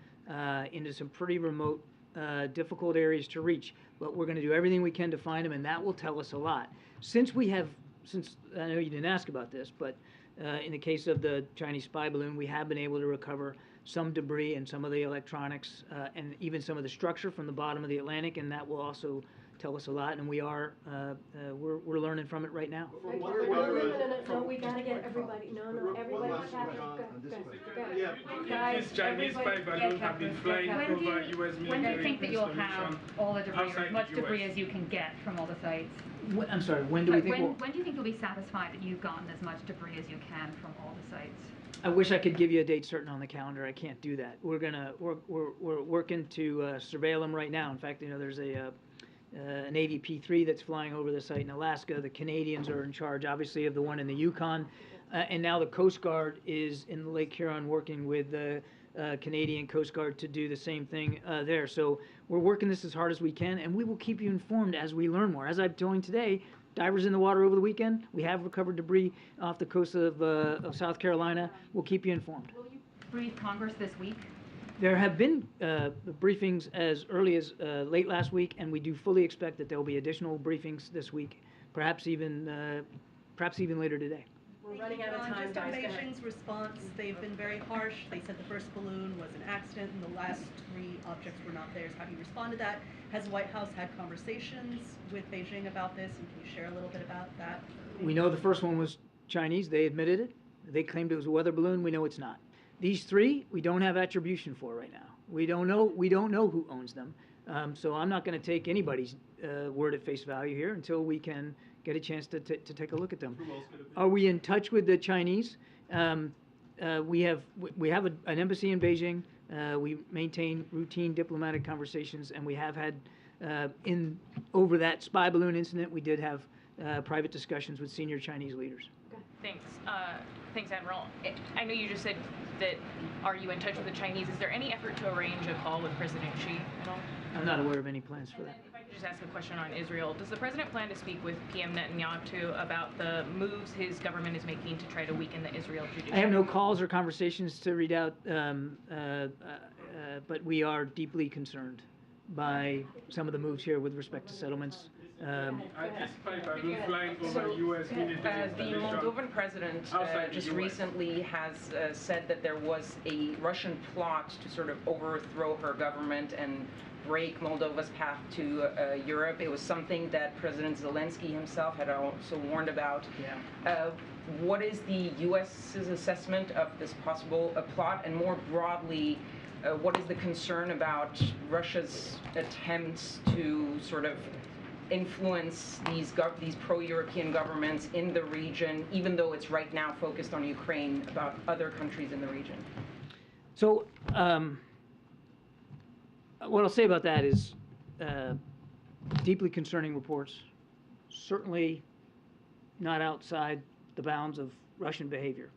into some pretty remote, difficult areas to reach. But we're going to do everything we can to find them, and that will tell us a lot. Since I know you didn't ask about this, but in the case of the Chinese spy balloon, we have been able to recover some debris and some of the electronics and even some of the structure from the bottom of the Atlantic, and that will also tell us a lot. And we're learning from it right now. No, we gotta get everybody. No, everybody's happy. Yeah, Guys, these Chinese spy balloons have been flying over U.S. military. When do you think that you'll have all the debris, or outside as much the US. debris as you can get from all the sites? I'm sorry, when do we think When do you think you'll be satisfied that you've gotten as much debris as you can from all the sites? I wish I could give you a date certain on the calendar. I can't do that. We're working to surveil them right now. In fact, there's an Navy P-3 that's flying over the site in Alaska. The Canadians are in charge, obviously, of the one in the Yukon, and now the Coast Guard is in Lake Huron working with the Canadian Coast Guard to do the same thing there. So we're working this as hard as we can, and we will keep you informed as we learn more. As I'm telling today, divers in the water over the weekend. We have recovered debris off the coast of South Carolina. We'll keep you informed. Will you brief Congress this week? There have been briefings as early as late last week, and we do fully expect that there will be additional briefings this week, perhaps even later today. We're running out of time, Just on guys. Go ahead. Beijing's response, they've been very harsh. They said the first balloon was an accident and the last three objects were not theirs. How do you respond to that? Has the White House had conversations with Beijing about this, and can you share a little bit about that? We know the first one was Chinese. They admitted it. They claimed it was a weather balloon. We know it's not. These three, we don't have attribution for right now. We don't know who owns them. So I'm not going to take anybody's word at face value here until we can get a chance to take a look at them. Are we in touch with the Chinese? We have an embassy in Beijing. We maintain routine diplomatic conversations, and we have had over that spy balloon incident, we did have private discussions with senior Chinese leaders. Thanks. Thanks, Admiral. I know you just said that, are you in touch with the Chinese? Is there any effort to arrange a call with President Xi at all? I'm not aware of any plans for that. If I could just ask a question on Israel. Does the president plan to speak with PM Netanyahu about the moves his government is making to try to weaken the Israel judiciary? I have no calls or conversations to read out, but we are deeply concerned by some of the moves here with respect to settlements. The Moldovan president just recently has said that there was a Russian plot to sort of overthrow her government and break Moldova's path to Europe. It was something that President Zelensky himself had also warned about. Yeah. What is the U.S.'s assessment of this possible plot, and more broadly, what is the concern about Russia's attempts to sort of influence these pro-European governments in the region, even though it's right now focused on Ukraine, about other countries in the region? So what I'll say about that is deeply concerning reports, certainly not outside the bounds of Russian behavior.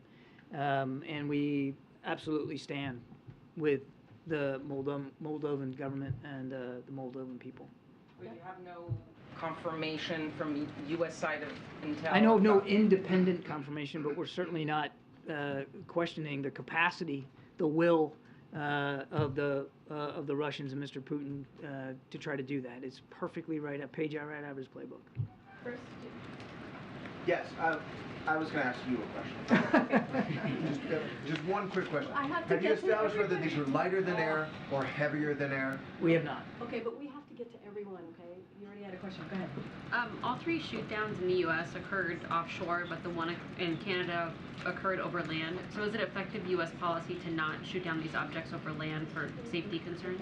And we absolutely stand with the Moldovan government and the Moldovan people. You have no confirmation from U.S. side of intel? I know of no independent confirmation, but we're certainly not questioning the capacity, the will of the Russians and Mr. Putin to try to do that. It's perfectly right, a page right out of his playbook. First, yes, I was going to ask you a question. just one quick question. Have you established whether these were lighter than air or heavier than air? We have not. Okay, but we have to get to everyone, okay? You already had a question. Go ahead. All three shoot downs in the U.S. occurred offshore, but the one in Canada occurred over land. So is it effective U.S. policy to not shoot down these objects over land for safety concerns?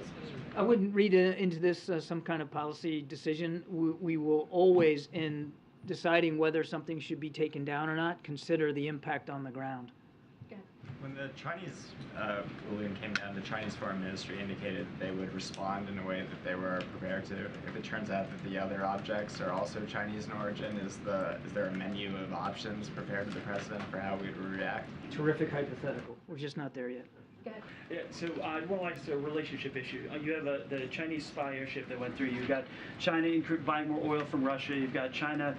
I wouldn't read into this some kind of policy decision. We will always, in deciding whether something should be taken down or not, consider the impact on the ground. When the Chinese balloon came down, the Chinese Foreign Ministry indicated that they would respond in a way that they were prepared to. If it turns out that the other objects are also Chinese in origin, is there a menu of options prepared to the president for how we would react? Terrific hypothetical. We're just not there yet. Yeah, so more like it's a relationship issue. You have the Chinese spy airship that went through. You've got China buying more oil from Russia. You've got China,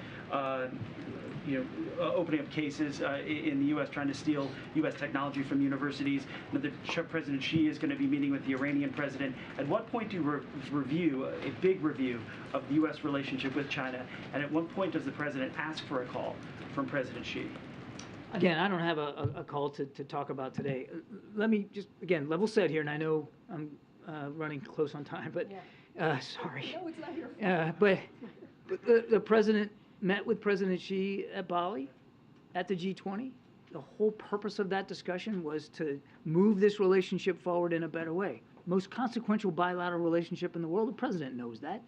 opening up cases in the U.S. trying to steal U.S. technology from universities. President Xi is going to be meeting with the Iranian president. At what point do you review a big review of the U.S. relationship with China? And at what point does the president ask for a call from President Xi? Again, I don't have a call to talk about today. Let me just, again, level set here, and I know I'm running close on time, but sorry. No, it's not your fault. But the president met with President Xi at Bali at the G20. The whole purpose of that discussion was to move this relationship forward in a better way. Most consequential bilateral relationship in the world, the president knows that.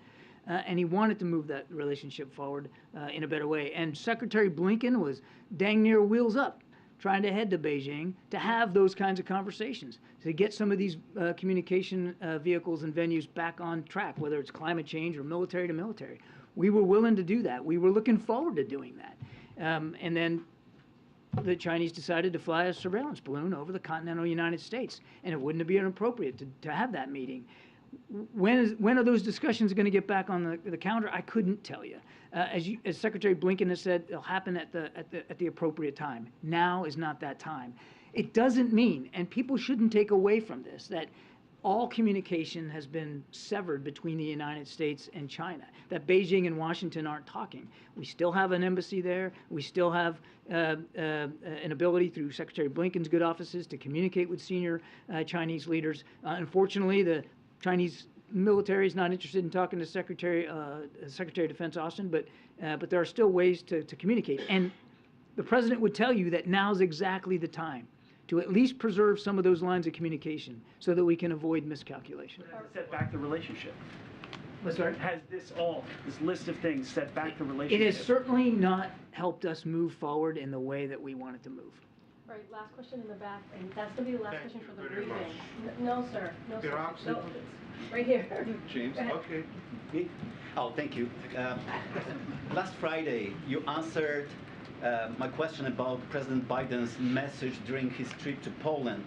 And he wanted to move that relationship forward in a better way. And Secretary Blinken was dang near wheels up, trying to head to Beijing to have those kinds of conversations, to get some of these communication vehicles and venues back on track, whether it's climate change or military to military. We were willing to do that. We were looking forward to doing that. And then the Chinese decided to fly a surveillance balloon over the continental United States, and it wouldn't be inappropriate to have that meeting. When are those discussions going to get back on the calendar? I couldn't tell you. As Secretary Blinken has said, it'll happen at the appropriate time. Now is not that time. It doesn't mean, and people shouldn't take away from this, that all communication has been severed between the United States and China, that Beijing and Washington aren't talking. We still have an embassy there. We still have an ability through Secretary Blinken's good offices to communicate with senior Chinese leaders. Unfortunately, the Chinese military is not interested in talking to Secretary of Defense Austin, but there are still ways to communicate. And the president would tell you that now's exactly the time to at least preserve some of those lines of communication so that we can avoid miscalculation. Set back the relationship. What's that? Has this list of things set back the It relationship? has certainly not helped us move forward in the way that we wanted to move. All right, last question in the back, and that's gonna be the last question for the briefing. No, sir, no, sir. No, right here. James, Go ahead. okay. Me? Oh, thank you. Last Friday, you answered my question about President Biden's message during his trip to Poland.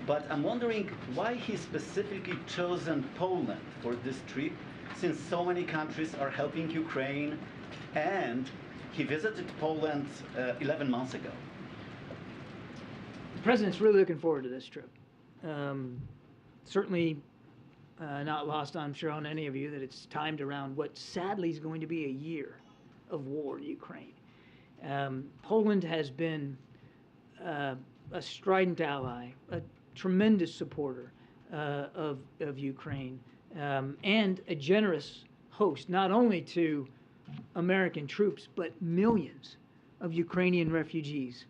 But I'm wondering why he specifically chosen Poland for this trip, since so many countries are helping Ukraine, and he visited Poland 11 months ago. The president's really looking forward to this trip. Certainly not lost, I'm sure, on any of you that it's timed around what sadly is going to be a year of war in Ukraine. Poland has been a strident ally, a tremendous supporter of Ukraine, and a generous host, not only to American troops, but millions of Ukrainian refugees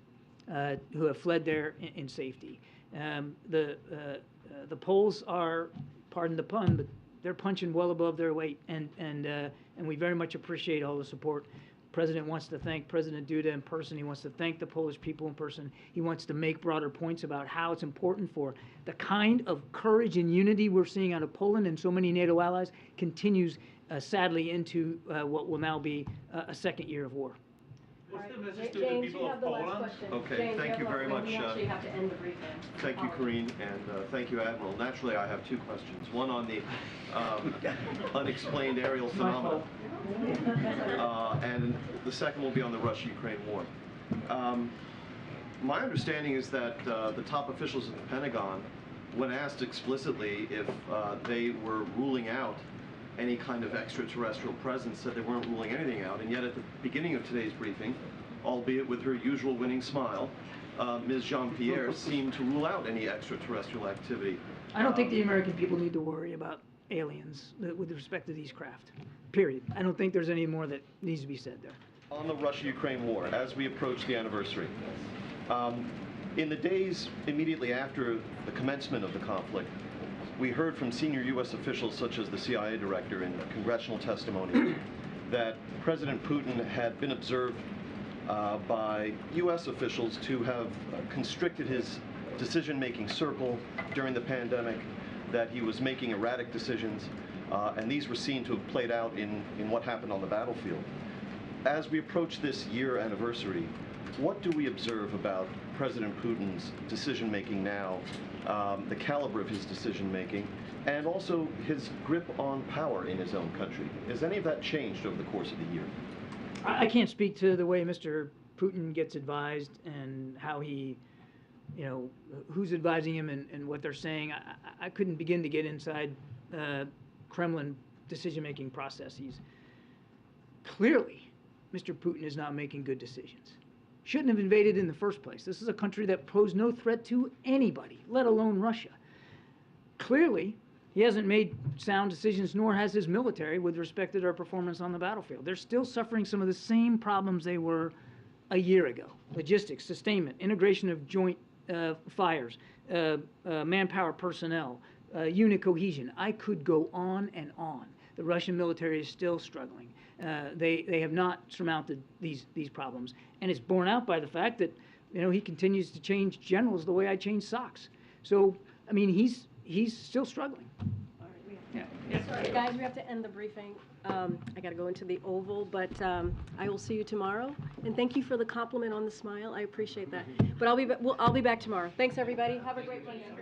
who have fled there in safety. The Poles are, pardon the pun, but they're punching well above their weight, and we very much appreciate all the support. The President wants to thank President Duda in person. He wants to thank the Polish people in person. He wants to make broader points about how it's important for the kind of courage and unity we're seeing out of Poland and so many NATO allies continues sadly into what will now be a second year of war. What's the message to the people of Poland? Okay, James, thank you very much. We actually have to end the briefing. Thank you, Karine, and thank you, Admiral. Naturally, I have two questions. One on the unexplained aerial phenomena, and the second will be on the Russia-Ukraine war. My understanding is that the top officials at the Pentagon, when asked explicitly if they were ruling out any kind of extraterrestrial presence, said they weren't ruling anything out, and yet at the beginning of today's briefing, albeit with her usual winning smile, Ms. Jean-Pierre seemed to rule out any extraterrestrial activity. I don't think the American people need to worry about aliens with respect to these craft, period. I don't think there's any more that needs to be said there. On the Russia-Ukraine war, as we approach the anniversary, in the days immediately after the commencement of the conflict, we heard from senior U.S. officials such as the CIA director in congressional testimony that President Putin had been observed by U.S. officials to have constricted his decision-making circle during the pandemic, that he was making erratic decisions, and these were seen to have played out in what happened on the battlefield. As we approach this year anniversary, what do we observe about President Putin's decision-making now, the caliber of his decision-making, and also his grip on power in his own country? Has any of that changed over the course of the year? I can't speak to the way Mr. Putin gets advised and how he, who's advising him and what they're saying. I couldn't begin to get inside Kremlin decision-making processes. Clearly, Mr. Putin is not making good decisions. Shouldn't have invaded in the first place. This is a country that posed no threat to anybody, let alone Russia. Clearly, he hasn't made sound decisions, nor has his military, with respect to their performance on the battlefield. They're still suffering some of the same problems they were a year ago. Logistics, sustainment, integration of joint fires, manpower personnel, unit cohesion. I could go on and on. The Russian military is still struggling. They have not surmounted these problems. And it's borne out by the fact that, he continues to change generals the way I change socks. So, I mean, he's still struggling. Sorry, guys, we have to end the briefing. I got to go into the Oval, but I will see you tomorrow. And thank you for the compliment on the smile. I appreciate that. But I'll be back tomorrow. Thanks, everybody. Have a great Wednesday.